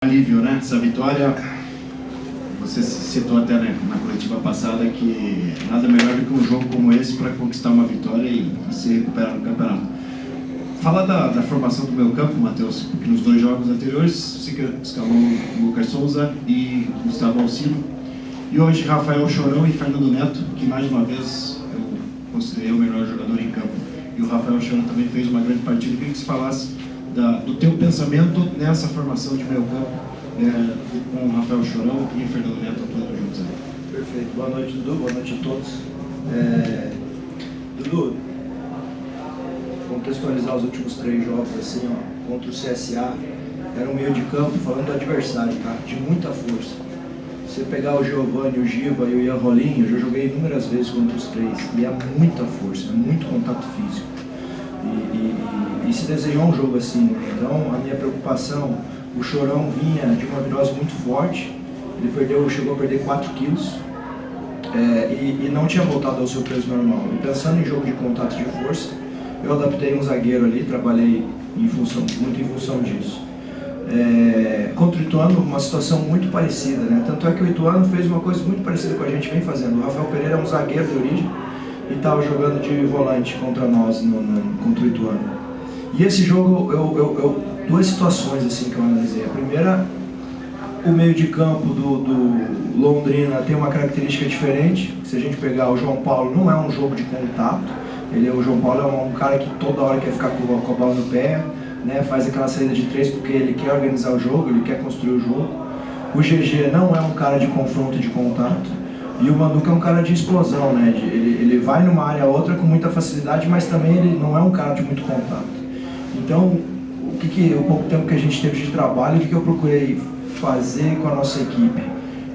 Alívio, né? Essa vitória, você citou até na coletiva passada que nada melhor do que um jogo como esse para conquistar uma vitória e se recuperar no campeonato. Fala da formação do meio campo, Matheus, porque nos dois jogos anteriores você escalou o Lucas Souza e Gustavo Alcino, e hoje Rafael Chorão e Fernando Neto, que mais uma vez eu considerei o melhor jogador em campo, e o Rafael Chorão também fez uma grande partida. Eu queria que você falasse do teu pensamento nessa formação de meio campo, com o Rafael Chorão e o Fernando Neto atuando juntos aí. Perfeito. Boa noite, Dudu. Boa noite a todos. Dudu, contextualizar os últimos 3 jogos assim, ó, contra o CSA, era um meio de campo, falando do adversário, tá? De muita força. Você pegar o Giovanni, o Giba e o Ian Rolim, eu já joguei inúmeras vezes contra os 3, e é muita força, é muito contato físico. E se desenhou um jogo assim. Então, a minha preocupação, o Chorão vinha de uma virose muito forte, ele chegou a perder 4 quilos, e não tinha voltado ao seu peso normal. E pensando em jogo de contato de força, eu adaptei um zagueiro ali, trabalhei muito em função disso. Contra o Ituano, uma situação muito parecida, né? Tanto é que o Ituano fez uma coisa muito parecida com a gente vem fazendo. O Rafael Pereira é um zagueiro de origem e estava jogando de volante contra nós, contra o Ituano. E esse jogo, duas situações assim que eu analisei. A primeira, o meio de campo do Londrina tem uma característica diferente. Se a gente pegar o João Paulo, não é um jogo de contato. O João Paulo é um cara que toda hora quer ficar com a bola no pé, né? Faz aquela saída de 3 porque ele quer organizar o jogo, ele quer construir o jogo. O GG não é um cara de confronto e de contato. E o Manduca é um cara de explosão, né? Ele vai numa área ou outra com muita facilidade, mas também ele não é um cara de muito contato. Então, o pouco tempo que a gente teve de trabalho, o que eu procurei fazer com a nossa equipe?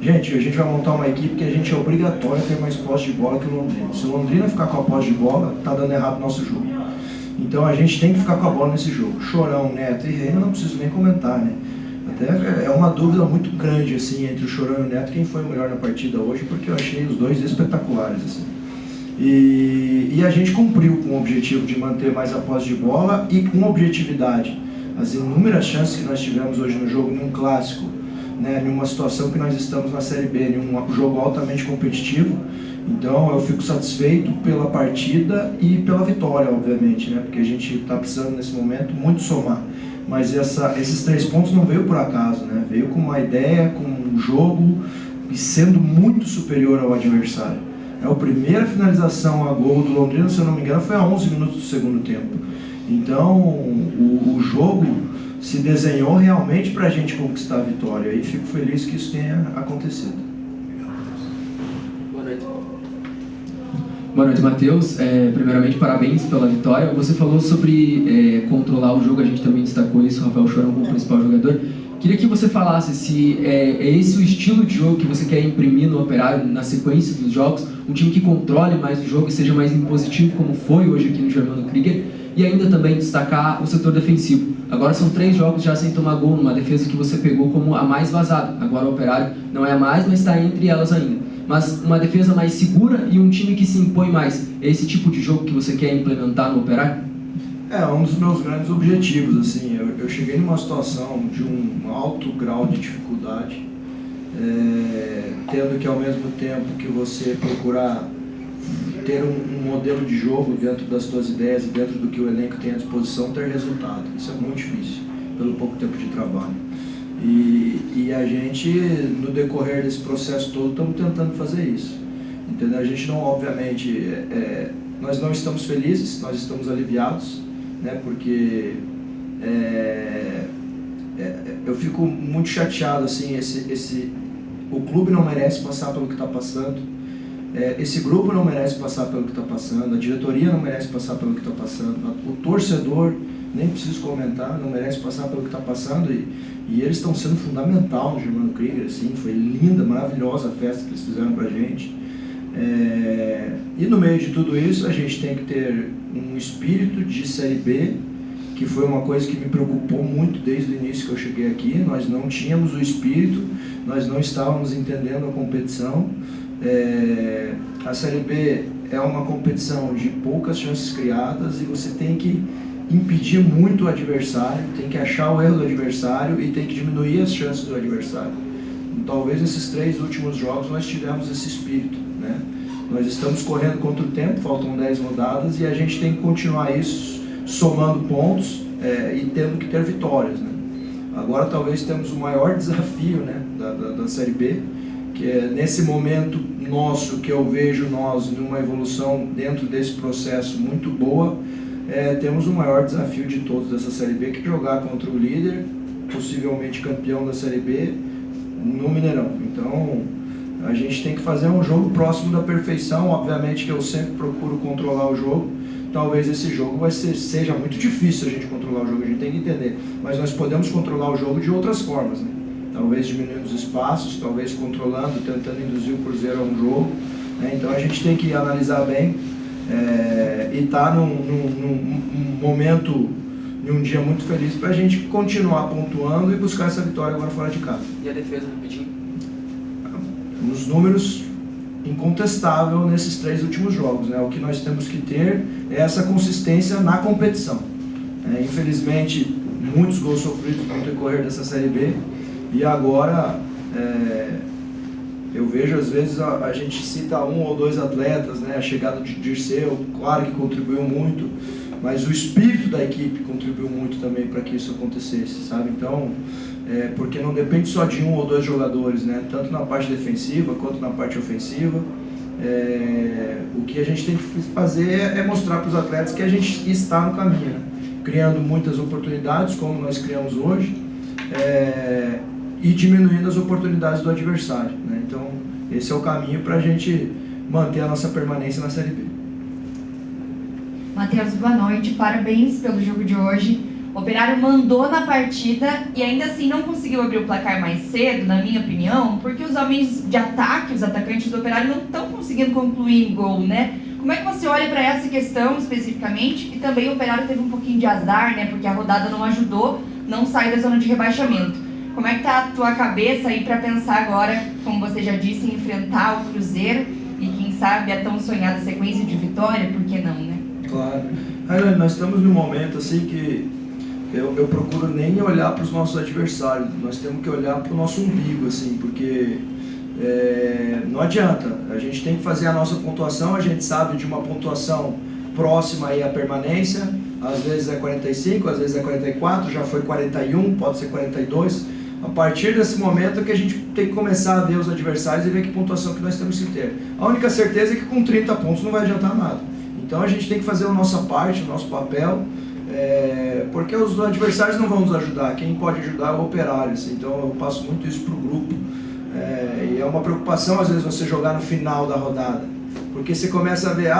Gente, a gente vai montar uma equipe que a gente é obrigatório ter mais posse de bola que o Londrina. Se o Londrina ficar com a posse de bola, tá dando errado o nosso jogo. Então a gente tem que ficar com a bola nesse jogo. Chorão, Neto e Reina, não preciso nem comentar, né? Até é uma dúvida muito grande assim, entre o Chorão e o Neto, quem foi o melhor na partida hoje, porque eu achei os dois espetaculares. Assim. E a gente cumpriu com o objetivo de manter mais a posse de bola e com objetividade. As inúmeras chances que nós tivemos hoje no jogo, num clássico, né, numa situação que nós estamos na Série B, em um jogo altamente competitivo. Então eu fico satisfeito pela partida e pela vitória, obviamente, né, porque a gente está precisando nesse momento muito somar. Mas esses 3 pontos não veio por acaso, né? Veio com uma ideia, com um jogo e sendo muito superior ao adversário. A primeira finalização a gol do Londrina, se eu não me engano, foi a 11 minutos do segundo tempo. Então o jogo se desenhou realmente para a gente conquistar a vitória e fico feliz que isso tenha acontecido. Boa noite. Boa noite, Matheus. Primeiramente, parabéns pela vitória. Você falou sobre controlar o jogo, a gente também destacou isso, o Rafael Chorão como principal jogador. Queria que você falasse se é esse o estilo de jogo que você quer imprimir no Operário na sequência dos jogos, um time que controle mais o jogo e seja mais impositivo, como foi hoje aqui no Germano Krieger, e ainda também destacar o setor defensivo. Agora são 3 jogos já sem tomar gol, numa defesa que você pegou como a mais vazada. Agora o Operário não é a mais, mas está entre elas ainda. Mas uma defesa mais segura e um time que se impõe mais. É esse tipo de jogo que você quer implementar no Operário? É um dos meus grandes objetivos, assim. Eu cheguei numa situação de um alto grau de dificuldade, tendo que ao mesmo tempo que você procurar ter um modelo de jogo dentro das suas ideias e dentro do que o elenco tem à disposição, ter resultado. Isso é muito difícil, pelo pouco tempo de trabalho. E a gente, no decorrer desse processo todo, estamos tentando fazer isso. Entendeu? A gente não, obviamente, nós não estamos felizes, nós estamos aliviados, né? Porque eu fico muito chateado, assim, o clube não merece passar pelo que está passando, esse grupo não merece passar pelo que está passando, a diretoria não merece passar pelo que está passando, o torcedor, nem preciso comentar, não merece passar pelo que está passando, e eles estão sendo fundamental no Germano Krieger, assim, foi linda, maravilhosa a festa que eles fizeram pra gente. E no meio de tudo isso a gente tem que ter um espírito de Série B, que foi uma coisa que me preocupou muito desde o início que eu cheguei aqui. Nós não tínhamos o espírito, nós não estávamos entendendo a competição. A Série B é uma competição de poucas chances criadas e você tem que impedir muito o adversário, tem que achar o erro do adversário e tem que diminuir as chances do adversário. Talvez nesses 3 últimos jogos nós tivemos esse espírito, né? Nós estamos correndo contra o tempo, faltam 10 rodadas e a gente tem que continuar isso, somando pontos e tendo que ter vitórias, né? Agora talvez temos o maior desafio, né, da Série B, que é nesse momento nosso, que eu vejo nós numa evolução dentro desse processo muito boa, temos o maior desafio de todos dessa Série B, que é jogar contra o líder, possivelmente campeão da Série B, no Mineirão. Então, a gente tem que fazer um jogo próximo da perfeição. Obviamente que eu sempre procuro controlar o jogo. Talvez esse jogo seja muito difícil a gente controlar o jogo, a gente tem que entender. Mas nós podemos controlar o jogo de outras formas, né? Talvez diminuindo os espaços, talvez controlando, tentando induzir o Cruzeiro a um jogo, né? Então a gente tem que analisar bem e estar num momento, em um dia muito feliz para a gente continuar pontuando e buscar essa vitória agora fora de casa. E a defesa, rapidinho? Nos números, incontestável nesses 3 últimos jogos, né? O que nós temos que ter é essa consistência na competição. Infelizmente, muitos gols sofridos no decorrer dessa Série B e agora eu vejo às vezes a gente cita 1 ou 2 atletas, né? A chegada de Dirceu, claro que contribuiu muito, mas o espírito da equipe contribuiu muito também para que isso acontecesse, sabe? Então, porque não depende só de 1 ou 2 jogadores, né? Tanto na parte defensiva quanto na parte ofensiva. O que a gente tem que fazer é mostrar para os atletas que a gente está no caminho, né? Criando muitas oportunidades, como nós criamos hoje, e diminuindo as oportunidades do adversário, né? Então, esse é o caminho para a gente manter a nossa permanência na Série B. Matheus, boa noite, parabéns pelo jogo de hoje. O Operário mandou na partida e ainda assim não conseguiu abrir o placar mais cedo, na minha opinião, porque os homens de ataque, os atacantes do Operário, não estão conseguindo concluir em gol, né? Como é que você olha para essa questão especificamente? E também o Operário teve um pouquinho de azar, né? Porque a rodada não ajudou, não saiu da zona de rebaixamento. Como é que tá a tua cabeça aí para pensar agora, como você já disse, em enfrentar o Cruzeiro e quem sabe a tão sonhada sequência de vitória, por que não, né? Claro. Aí, nós estamos num momento assim que eu procuro nem olhar para os nossos adversários, nós temos que olhar para o nosso umbigo, assim, porque não adianta, a gente tem que fazer a nossa pontuação, a gente sabe de uma pontuação próxima aí à permanência, às vezes é 45, às vezes é 44, já foi 41, pode ser 42, a partir desse momento é que a gente tem que começar a ver os adversários e ver que pontuação que nós temos que ter. A única certeza é que com 30 pontos não vai adiantar nada, então a gente tem que fazer a nossa parte, o nosso papel, porque os adversários não vão nos ajudar, quem pode ajudar é o Operário, assim, então eu passo muito isso para o grupo, e é uma preocupação às vezes você jogar no final da rodada, porque você começa a ver,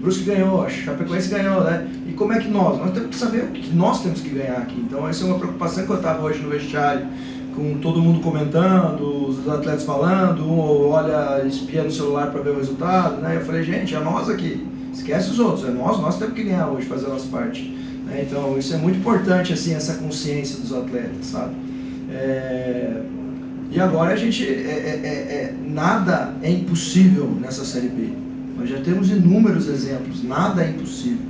Brusque ganhou, Chapecoense ganhou, né? E como é que nós temos que saber o que nós temos que ganhar aqui, então essa é uma preocupação que eu estava hoje no vestiário, com todo mundo comentando, os atletas falando, um olha, espia no celular para ver o resultado, né? Eu falei, gente, é nós aqui, esquece os outros, nós temos que ganhar hoje, fazer a nossa parte, né? Então isso é muito importante, assim, essa consciência dos atletas, sabe? E agora a gente, nada é impossível nessa Série B, nós já temos inúmeros exemplos, nada é impossível,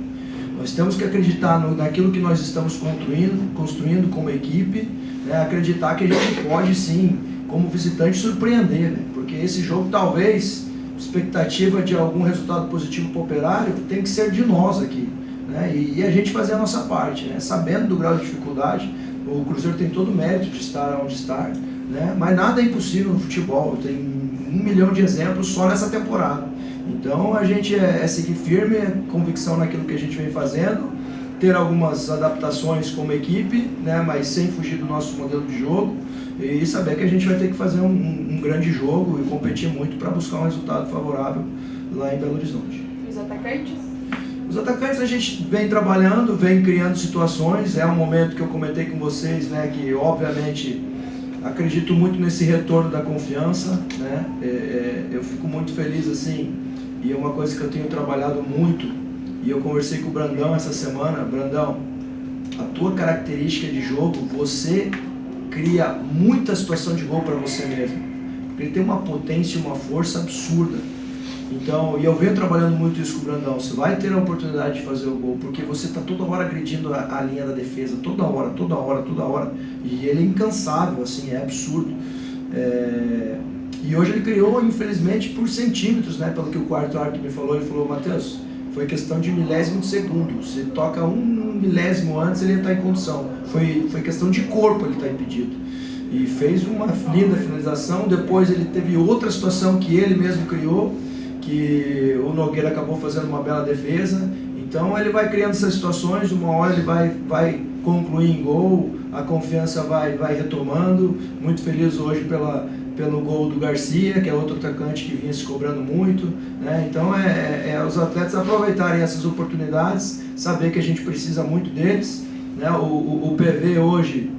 nós temos que acreditar naquilo que nós estamos construindo como equipe, né? Acreditar que a gente pode sim, como visitante, surpreender, né? Porque esse jogo talvez, expectativa de algum resultado positivo para o Operário, tem que ser de nós aqui, né? E a gente fazer a nossa parte, né? Sabendo do grau de dificuldade, o Cruzeiro tem todo o mérito de estar onde está, né? Mas nada é impossível no futebol, tem 1 milhão de exemplos só nessa temporada. Então a gente seguir firme, convicção naquilo que a gente vem fazendo, ter algumas adaptações como equipe, né? Mas sem fugir do nosso modelo de jogo, e saber que a gente vai ter que fazer um grande jogo e competir muito para buscar um resultado favorável lá em Belo Horizonte. Os atacantes? Os atacantes a gente vem trabalhando, vem criando situações, é um momento que eu comentei com vocês, né, que obviamente acredito muito nesse retorno da confiança, né? Eu fico muito feliz assim, e é uma coisa que eu tenho trabalhado muito, e eu conversei com o Brandão essa semana. Brandão, a tua característica de jogo, você cria muita situação de gol para você mesmo, porque ele tem uma potência e uma força absurda, Então, e eu venho trabalhando muito isso com o Brandão, você vai ter a oportunidade de fazer o gol, porque você está toda hora agredindo a linha da defesa, toda hora, e ele é incansável, assim, é absurdo. E hoje ele criou, infelizmente, por centímetros, né, pelo que o quarto árbitro me falou, ele falou, Matheus, foi questão de milésimo de segundo, você toca um milésimo antes, ele está em condição, foi questão de corpo, ele está impedido. E fez uma linda finalização, depois ele teve outra situação que ele mesmo criou, que o Nogueira acabou fazendo uma bela defesa. Então ele vai criando essas situações, uma hora ele vai concluir em gol, a confiança vai retomando. Muito feliz hoje pelo gol do Garcia, que é outro atacante que vinha se cobrando muito, né? Então os atletas aproveitarem essas oportunidades, saber que a gente precisa muito deles, né? O PV hoje,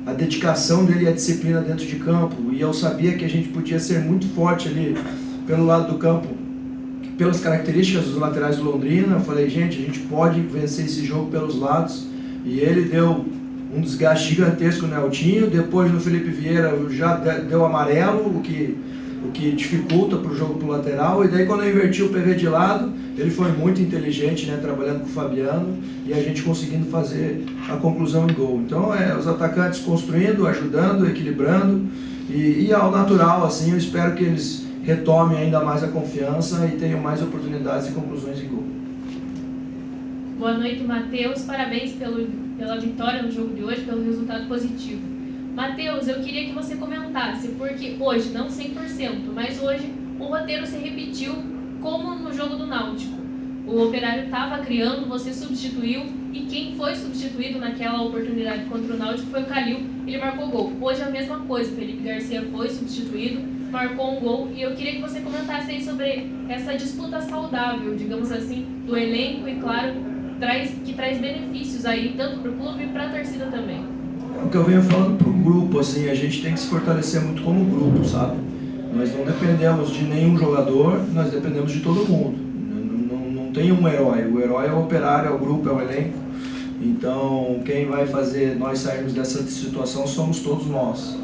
a dedicação dele e a disciplina dentro de campo, e eu sabia que a gente podia ser muito forte ali pelo lado do campo, pelas características dos laterais do Londrina. Eu falei, gente, a gente pode vencer esse jogo pelos lados, e ele deu um desgaste gigantesco no Eltinho, depois no Felipe Vieira já deu amarelo, o que dificulta para o jogo pro lateral, e daí quando eu inverti o PV de lado, ele foi muito inteligente, né, trabalhando com o Fabiano, e a gente conseguindo fazer a conclusão em gol. Então os atacantes construindo, ajudando, equilibrando, e ao natural, assim, eu espero que eles retomem ainda mais a confiança e tenham mais oportunidades e conclusões em gol. Boa noite, Matheus. Parabéns pela vitória no jogo de hoje, pelo resultado positivo. Matheus, eu queria que você comentasse, porque hoje, não 100%, mas hoje o roteiro se repetiu como no jogo do Náutico. O Operário estava criando, você substituiu, e quem foi substituído naquela oportunidade contra o Náutico foi o Calil, ele marcou gol. Hoje a mesma coisa, o Felipe Garcia foi substituído, marcou um gol, e eu queria que você comentasse aí sobre essa disputa saudável, digamos assim, do elenco, e claro, que traz benefícios aí, tanto para o clube e para a torcida também. É o que eu venho falando para o grupo, assim, a gente tem que se fortalecer muito como grupo, sabe? Nós não dependemos de nenhum jogador, nós dependemos de todo mundo. Não tem um herói, o herói é o Operário, é o grupo, é o elenco. Então, quem vai fazer nós sairmos dessa situação somos todos nós.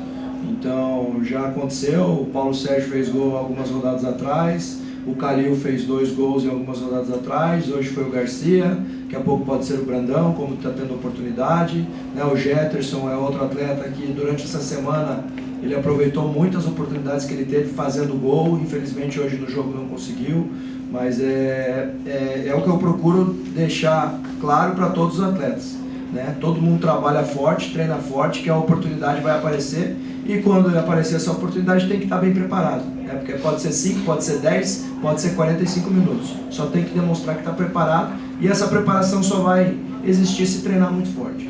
Então, já aconteceu, o Paulo Sérgio fez gol algumas rodadas atrás, o Calil fez 2 gols em algumas rodadas atrás, hoje foi o Garcia, daqui a pouco pode ser o Brandão, como está tendo oportunidade, né? O Jetterson é outro atleta que durante essa semana ele aproveitou muitas oportunidades que ele teve fazendo gol, infelizmente hoje no jogo não conseguiu, mas é o que eu procuro deixar claro para todos os atletas, né? Todo mundo trabalha forte, treina forte, que a oportunidade vai aparecer, e quando aparecer essa oportunidade tem que estar bem preparado, né? Porque pode ser 5, pode ser 10, pode ser 45 minutos, só tem que demonstrar que está preparado, e essa preparação só vai existir se treinar muito forte.